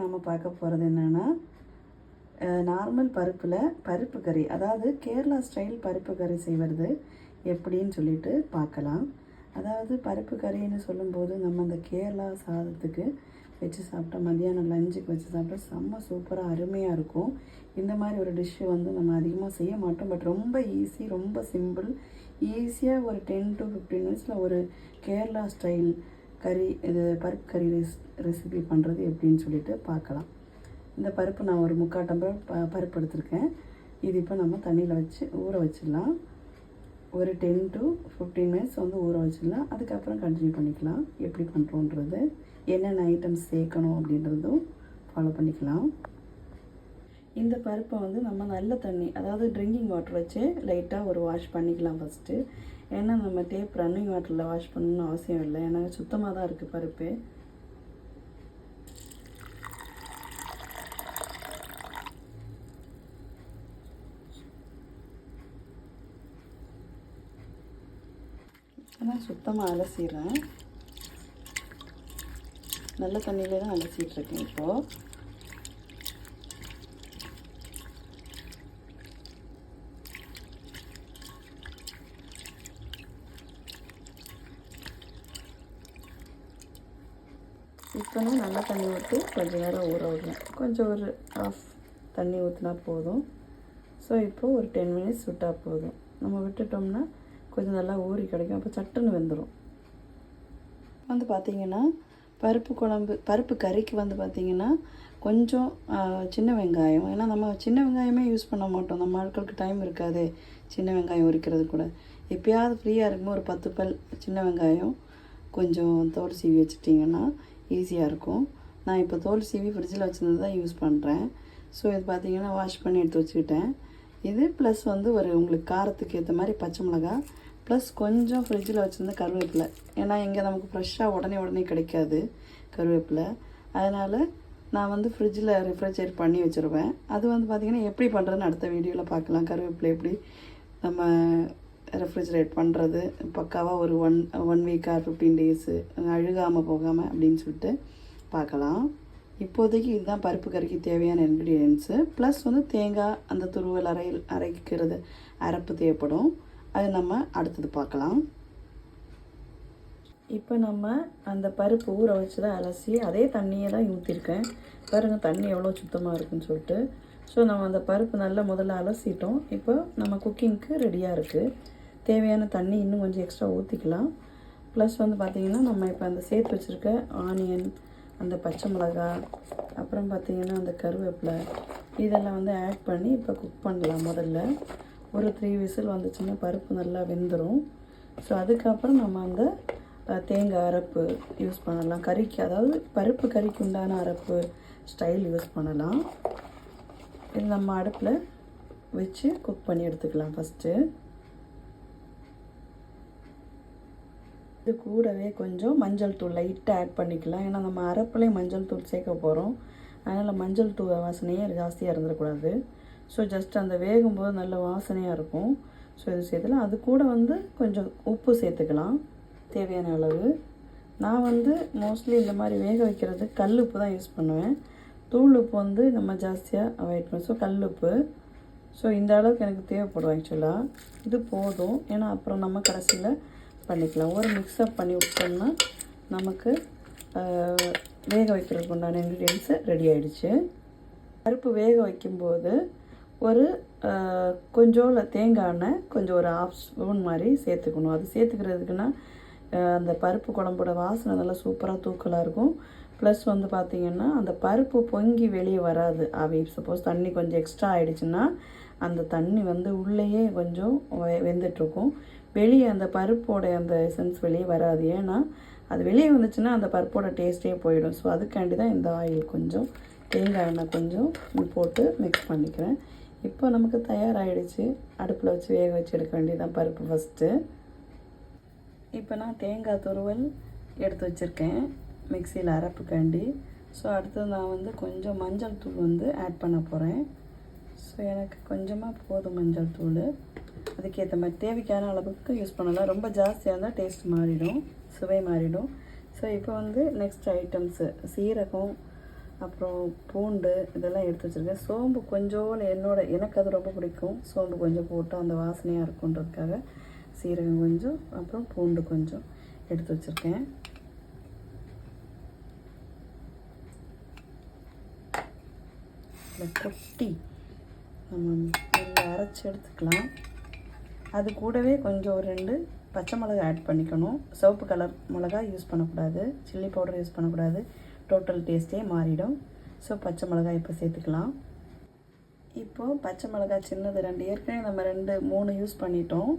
நம்ம பார்க்க போகிறது என்னென்னா நார்மல் பருப்பு கறி, அதாவது கேரளா ஸ்டைல் பருப்பு கறி செய்வது எப்படின்னு சொல்லிட்டு பார்க்கலாம். அதாவது பருப்பு கறின்னு சொல்லும்போது நம்ம அந்த கேரளா சாதத்துக்கு வச்சு சாப்பிட்டா, மதியானம் லஞ்சுக்கு வச்சு சாப்பிட்டா செம்ம சூப்பராக அருமையாக இருக்கும். இந்த மாதிரி ஒரு டிஷ்ஷு நம்ம அதிகமாக செய்ய மாட்டோம். பட் ரொம்ப ஈஸி, ரொம்ப சிம்பிள். ஈஸியாக ஒரு 10 to 15 மினிட்ஸில் ஒரு கேரளா ஸ்டைல் கறி, இது பருப்பு கறி ரெசிபி பண்ணுறது எப்படின்னு சொல்லிட்டு பார்க்கலாம். இந்த பருப்பு நான் ஒரு 3/4 டம்ளர் பருப்பு எடுத்திருக்கேன். இது இப்போ நம்ம தண்ணியில் வச்சு ஊற வச்சிடலாம். ஒரு 10 to 15 மினிட்ஸ் ஊற வச்சிடலாம். அதுக்கப்புறம் கண்டினியூ பண்ணிக்கலாம். எப்படி பண்ணுறோன்றது, என்னென்ன ஐட்டம்ஸ் சேர்க்கணும் அப்படின்றதும் ஃபாலோ பண்ணிக்கலாம். இந்த பருப்பை நம்ம நல்ல தண்ணி, அதாவது ட்ரிங்கிங் வாட்டர் வச்சு லைட்டாக ஒரு வாஷ் பண்ணிக்கலாம் ஃபஸ்ட்டு. ஏன்னா நம்ம டேப் ரன்னிங் வாட்டரில் வாஷ் பண்ணணும்னு அவசியம் இல்லை, ஏன்னா சுத்தமாக தான் இருக்குது பருப்பு. நான் சுத்தமாக அலசிடுறேன். நல்ல தண்ணியிலே தான் அலசிட்டுருக்கேன் இப்போது. இப்போ நான் நல்ல தண்ணி ஊற்றி கொஞ்சம் நேரம் ஊற விடுறேன். கொஞ்சம் ஒரு ஆஃப் தண்ணி ஊற்றினா போதும். ஸோ இப்போது ஒரு 10 மினிட்ஸ் விட்டால் போதும். நம்ம விட்டுட்டோம்னா கொஞ்சம் நல்லா ஊறி கிடைக்கும். அப்போ சட்டுன்னு வெந்துடும். பார்த்திங்கன்னா பருப்பு கறிக்கு பார்த்திங்கன்னா கொஞ்சம் சின்ன வெங்காயம், ஏன்னா நம்ம சின்ன வெங்காயமே யூஸ் பண்ண மாட்டோம். நம்ம ஆட்களுக்கு டைம் இருக்காது சின்ன வெங்காயம் உரிக்கிறது கூட. எப்போயாவது ஃப்ரீயாக இருக்கும்போது ஒரு 10 பல் சின்ன வெங்காயம் கொஞ்சம் தோல் சீவி வச்சுட்டிங்கன்னா ஈஸியாக இருக்கும். நான் இப்போ தோல் சீவி ஃப்ரிட்ஜில் வச்சுருந்து தான் யூஸ் பண்ணுறேன். ஸோ இது பார்த்திங்கன்னா வாஷ் பண்ணி எடுத்து வச்சுக்கிட்டேன். இது ப்ளஸ் ஒரு உங்களுக்கு காரத்துக்கு ஏற்ற மாதிரி பச்சை மிளகாய், ப்ளஸ் கொஞ்சம் ஃப்ரிட்ஜில் வச்சுருந்த கருவேப்பிலை. ஏன்னா இங்கே நமக்கு ஃப்ரெஷ்ஷாக உடனே கிடைக்காது கருவேப்பிலை. அதனால் நான் ஃப்ரிட்ஜில் ரெஃப்ரிஜரேட் பண்ணி வச்சுருவேன். அது பார்த்திங்கன்னா எப்படி பண்ணுறதுன்னு அடுத்த வீடியோவில் பார்க்கலாம். கருவேப்பிலை எப்படி நம்ம ரெஃப்ரிஜரேட் பண்ணுறது பக்காவாக ஒரு ஒன் வீக் ஆர் 15 டேஸு அழுகாமல் போகாமல் அப்படின்னு சொல்லிட்டு பார்க்கலாம். இப்போதைக்கு இதுதான் பருப்பு கறிக்கு தேவையான இன்க்ரீடியன்ஸு. ப்ளஸ் தேங்காய் அந்த துருவல் அரைக்கிறது அரைப்பு தேவைப்படும். அது நம்ம அடுத்தது பார்க்கலாம். இப்போ நம்ம அந்த பருப்பு ஊற வச்சு தான் அலசி அதே தண்ணியை தான் ஊற்றிருக்கேன். பாருங்கள் தண்ணி எவ்வளோ சுத்தமாக இருக்குன்னு சொல்லிட்டு. ஸோ நம்ம அந்த பருப்பு நல்லா முதல்ல அலசிட்டோம். இப்போ நம்ம குக்கிங்க்கு ரெடியாக இருக்குது. தேவையான தண்ணி இன்னும் கொஞ்சம் எக்ஸ்ட்ரா ஊற்றிக்கலாம். ப்ளஸ் பார்த்திங்கன்னா நம்ம இப்போ அந்த சேர்த்து வச்சுருக்க ஆனியன், அந்த பச்சை மிளகாய், அப்புறம் பார்த்திங்கன்னா அந்த கருவேப்பிலை, இதெல்லாம் ஆட் பண்ணி இப்போ குக் பண்ணலாம். முதல்ல ஒரு 3 விசில் வந்துச்சுன்னா பருப்பு நல்லா வெந்துடும். ஸோ அதுக்கப்புறம் நம்ம அந்த தேங்காய் அரைப்பு யூஸ் பண்ணலாம். கறிக்கு, அதாவது பருப்பு கறிக்கு உண்டான அரைப்பு ஸ்டைல் யூஸ் பண்ணலாம். இது நம்ம அடுப்பில் வச்சு குக் பண்ணி எடுத்துக்கலாம். ஃபஸ்ட்டு இது கூடவே கொஞ்சம் மஞ்சள் தூள் லைட்டாக ஆட் பண்ணிக்கலாம். ஏன்னா நம்ம அரைப்புலேயும் மஞ்சள் தூள் சேர்க்க போகிறோம். அதனால் மஞ்சள் தூள் வாசனையே ஜாஸ்தியாக இருந்துடக்கூடாது. ஸோ ஜஸ்ட் அந்த வேகும்போது நல்ல வாசனையாக இருக்கும். ஸோ இது சேர்த்துலாம். அது கூட கொஞ்சம் உப்பு சேர்த்துக்கலாம் தேவையான அளவு. நான் மோஸ்ட்லி இந்த மாதிரி வேக வைக்கிறது கல் உப்பு தான் யூஸ் பண்ணுவேன். தூள் உப்பு நம்ம ஜாஸ்தியாக அவாய்ட் பண்ணுவோம். ஸோ கல் உப்பு. ஸோ இந்த அளவுக்கு எனக்கு தேவைப்படும் ஆக்சுவலாக. இது போதும். ஏன்னா அப்புறம் நம்ம கடைசியில் பண்ணிக்கலாம். ஒரு மிக்ஸ்அப் பண்ணி விட்டோம்னா நமக்கு வேக வைக்கிறதுக்கு உண்டான இன்க்ரீடியன்ஸு ரெடி ஆகிடுச்சு. பருப்பு வேக வைக்கும்போது ஒரு கொஞ்சம் தேங்காய் எண்ணெய் கொஞ்சம் ஒரு 1/2 ஸ்பூன் மாதிரி சேர்த்துக்கணும். அது சேர்த்துக்கிறதுக்குன்னா அந்த பருப்பு குழம்போட வாசனை நல்லா சூப்பராக தூக்கலாக இருக்கும். ப்ளஸ் பார்த்திங்கன்னா அந்த பருப்பு பொங்கி வெளியே வராது. அவை சப்போஸ் தண்ணி கொஞ்சம் எக்ஸ்ட்ரா ஆகிடுச்சுன்னா அந்த தண்ணி உள்ளேயே கொஞ்சம் வெந்துட்டுருக்கும். வெளியே அந்த பருப்போட அந்த எசன்ஸ் வெளியே வராது. ஏன்னா அது வெளியே வந்துச்சுன்னா அந்த பருப்போட டேஸ்ட்டே போயிடும். ஸோ அதுக்காண்டி தான் இந்த ஆயில் கொஞ்சம் தேங்காய் எண்ணெய் கொஞ்சம் போட்டு மிக்ஸ் பண்ணிக்கிறேன். இப்போ நமக்கு தயாராகிடுச்சு. அடுப்பில் வச்சு வேக வச்சு எடுக்க வேண்டியதான் பருப்பு ஃபஸ்ட்டு. இப்போ நான் தேங்காய் துருவல் எடுத்து வச்சுருக்கேன் மிக்சியில் அரைப்புக்காண்டி. ஸோ அடுத்தது நான் கொஞ்சம் மஞ்சள் தூள் ஆட் பண்ண போகிறேன். ஸோ எனக்கு கொஞ்சமாக போதும் மஞ்சள் தூள். அதுக்கேற்ற மாதிரி தேவைக்கான அளவுக்கு யூஸ் பண்ணலாம். ரொம்ப ஜாஸ்தியாக இருந்தால் டேஸ்ட் மாறிடும், சுவை மாறிடும். ஸோ இப்போ நெக்ஸ்ட் ஐட்டம்ஸு சீரகம், அப்புறம் பூண்டு இதெல்லாம் எடுத்து வச்சுருக்கேன். சோம்பு கொஞ்சோன்னு எனக்கு அது ரொம்ப பிடிக்கும். சோம்பு கொஞ்சம் போட்டு அந்த வாசனையாக இருக்குன்றதுக்காக சீரகம் கொஞ்சம், அப்புறம் பூண்டு கொஞ்சம் எடுத்து வச்சுருக்கேன். இதில் கொட்டி நம்ம நல்லா அரைச்சி எடுத்துக்கலாம். அது கூடவே கொஞ்சம் ஒரு 2 பச்சை மிளகா ஆட் பண்ணிக்கணும். சிவப்பு கலர் மிளகா யூஸ் பண்ணக்கூடாது, சில்லி பவுடர் யூஸ் பண்ணக்கூடாது, டோட்டல் டேஸ்ட்டே மாறிடும். ஸோ பச்சை மிளகாய் இப்போ சேர்த்துக்கலாம். இப்போது பச்சை மிளகாய் சின்னது 2, ஏற்கனவே நம்ம 2 3 யூஸ் பண்ணிட்டோம்.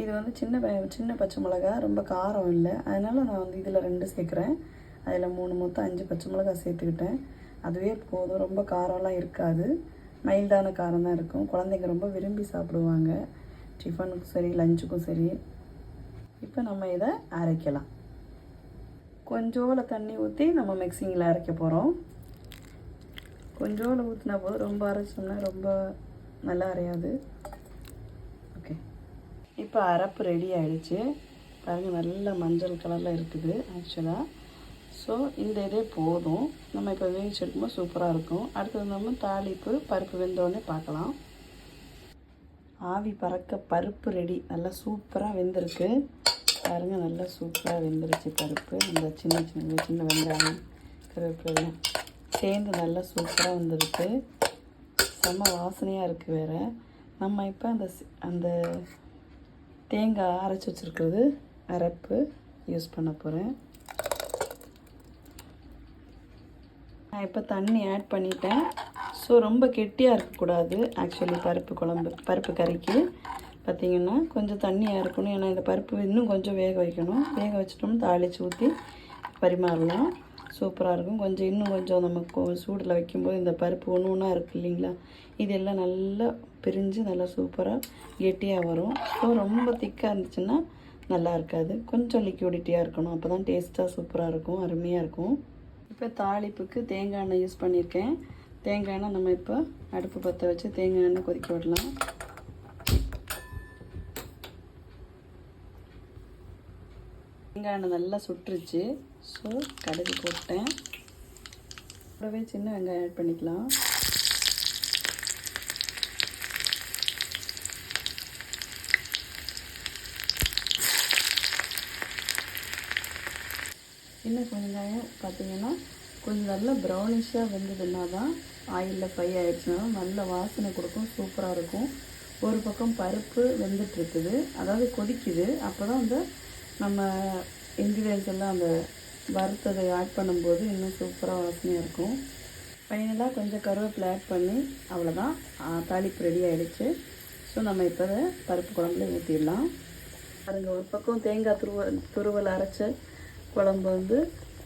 இது வந்து சின்ன பச்சை மிளகா, ரொம்ப காரம் இல்லை, அதனால் நான் வந்து இதில் 2 சேர்க்குறேன். அதில் 3 மொத்தம் 5 பச்சை மிளகாய் சேர்த்துக்கிட்டேன். அதுவே போதும், ரொம்ப காரம்லாம் இருக்காது, மைல்டான காரம் தான் இருக்கும். குழந்தைங்க ரொம்ப விரும்பி சாப்பிடுவாங்க, டிஃபனுக்கும் சரி லஞ்சுக்கும் சரி. இப்போ நம்ம இதை அரைக்கலாம். கொஞ்சோல தண்ணி ஊற்றி நம்ம மிக்சிங்கில் அரைக்க போகிறோம். கொஞ்சோல ஊற்றினா போதும், ரொம்ப அரைச்சோம்னா ரொம்ப நல்லா அரையாது. ஓகே, இப்போ அரைப்பு ரெடி ஆகிடுச்சு. பாருங்கள், நல்ல மஞ்சள் கலரில் இருக்குது ஆக்சுவலாக. ஸோ இந்த இதே போதும். நம்ம இப்போ வேவிச்சு எடுக்கும்போது சூப்பராக இருக்கும். அடுத்தது நம்ம தாளிப்பு பருப்பு வெந்தோடனே பார்க்கலாம். ஆவி பறக்க பருப்பு ரெடி, நல்லா சூப்பராக வெந்திருக்கு. பாருங்கள், நல்லா சூப்பராக வெந்துருச்சு பருப்பு. இந்த சின்ன வெங்காயம் கருவேப்பிலை சேர்ந்து நல்லா சூப்பராக வந்துருக்கு. செம்ம வாசனையாக இருக்குது வேறு. நம்ம இப்போ அந்த தேங்காய் அரைச்சி வச்சுருக்கிறது அரைப்பு யூஸ் பண்ண போகிறேன். நான் இப்போ தண்ணி ஆட் பண்ணிட்டேன். ஸோ ரொம்ப கெட்டியாக இருக்கக்கூடாது. ஆக்சுவலி பருப்பு கறிக்கு பார்த்திங்கன்னா கொஞ்சம் தண்ணியாக இருக்கணும். ஏன்னா இந்த பருப்பு இன்னும் கொஞ்சம் வேக வைக்கணும். வேக வச்சிட்டோம்னு தாளித்து ஊற்றி பரிமாறலாம், சூப்பராக இருக்கும். இன்னும் கொஞ்சம் நம்ம சூடில் வைக்கும்போது இந்த பருப்பு ஒன்றா இருக்குது இல்லைங்களா, இதெல்லாம் நல்லா பிரிஞ்சு நல்லா சூப்பராக கெட்டியாக வரும். ஸோ ரொம்ப திக்காக இருந்துச்சுன்னா நல்லா இருக்காது, கொஞ்சம் லிக்விடிட்டியாக இருக்கணும். அப்போ தான் டேஸ்ட்டாக சூப்பராக இருக்கும், அருமையாக இருக்கும். இப்போ தாளிப்புக்கு தேங்காய் எண்ணெய் யூஸ் பண்ணியிருக்கேன். தேங்காய் எண்ணெய் நம்ம இப்போ அடுப்பு பற்ற வச்சு தேங்காய் எண்ணெய் கொதிக்க விடலாம். தேங்காய் எண்ணெய் நல்லா சுட்டுருச்சு. ஸோ கடுகு போட்டேன். கூடவே சின்ன வெங்காயம் ஆட் பண்ணிக்கலாம். சின்ன வெங்காயம் பார்த்திங்கன்னா கொஞ்சம் நல்லா ப்ரௌனிஷாக வெந்ததுன்னா தான் ஆயிலில் ஃப்ரை ஆகிடுச்சுன்னா நல்ல வாசனை கொடுக்கும், சூப்பராக இருக்கும். ஒரு பக்கம் பருப்பு வெந்துட்டுருக்குது, அதாவது கொதிக்குது. அப்போ தான் அந்த நம்ம இன்க்ரீடியன்ஸ் எல்லாம் அந்த வறுத்ததை ஆட் பண்ணும்போது இன்னும் சூப்பராக வாசனையாக இருக்கும். ஃபைனலாக கொஞ்சம் கருவேப்பிலை ஆட் பண்ணி அவ்வளோதான், தாளிப்பு ரெடி ஆகிடுச்சு. ஸோ நம்ம இப்போ பருப்பு குழம்புல ஊற்றிடலாம். பாருங்கள், ஒரு பக்கம் தேங்காய் துருவல் அரைச்ச குழம்பு வந்து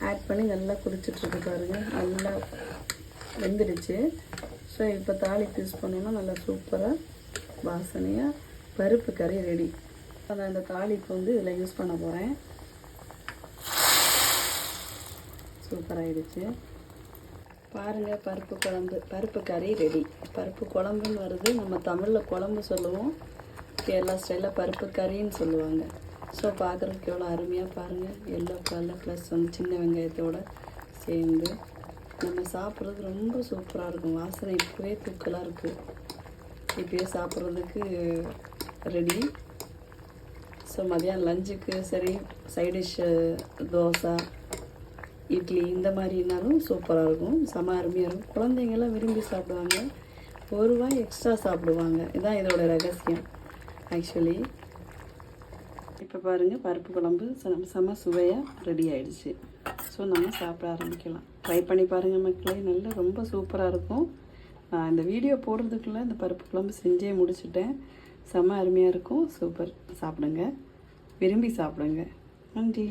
ஆட் பண்ணி நல்லா கொதிச்சிட்ருக்கு. பாருங்கள், நல்லா வெந்துடுச்சு. ஸோ இப்போ தாளிப்பு யூஸ் பண்ணோன்னா நல்லா சூப்பராக வாசனையாக பருப்பு கறி ரெடி. நான் இந்த தாளிப்பு வந்து இதில் யூஸ் பண்ண போகிறேன். சூப்பராகிடுச்சு. பாருங்கள், பருப்பு கறி ரெடி. பருப்பு குழம்புன்னு வருது, நம்ம தமிழில் குழம்பு சொல்லுவோம், கேரளா ஸ்டைலில் பருப்பு கறின்னு சொல்லுவாங்க. ஸோ பார்க்குறதுக்கு எவ்வளோ அருமையாக பாருங்கள், எல்லோ கலர் ப்ளஸ் வந்து சின்ன வெங்காயத்தோடு சேர்ந்து நம்ம சாப்பிட்றது ரொம்ப சூப்பராக இருக்கும். வாசனை இப்போவே தூக்கலாக இருக்குது, இப்போயே சாப்பிட்றதுக்கு ரெடி. ஸோ மதியானம் லஞ்சுக்கு சரி, சைடிஷ்ஷு தோசை இட்லி இந்த மாதிரினாலும் சூப்பராக இருக்கும், செம அருமையாக இருக்கும். குழந்தைங்கள்லாம் விரும்பி சாப்பிடுவாங்க, ஒரு வாய் எக்ஸ்ட்ரா சாப்பிடுவாங்க. இதுதான் இதோட ரகசியம் ஆக்சுவலி. இப்போ பாருங்கள், பருப்பு குழம்பு செம சுவையாக ரெடி ஆகிடுச்சு. ஸோ நம்ம சாப்பிட ஆரம்பிக்கலாம். ட்ரை பண்ணி பாருங்கள் மக்களே, நல்லா ரொம்ப சூப்பராக இருக்கும். நான் இந்த வீடியோ போடுறதுக்குள்ளே இந்த பருப்பு குழம்பு செஞ்சே முடிச்சுட்டேன். செம அருமையாக இருக்கும், சூப்பர். சாப்பிடுங்க, விரும்பி சாப்பிடுங்க. நன்றி.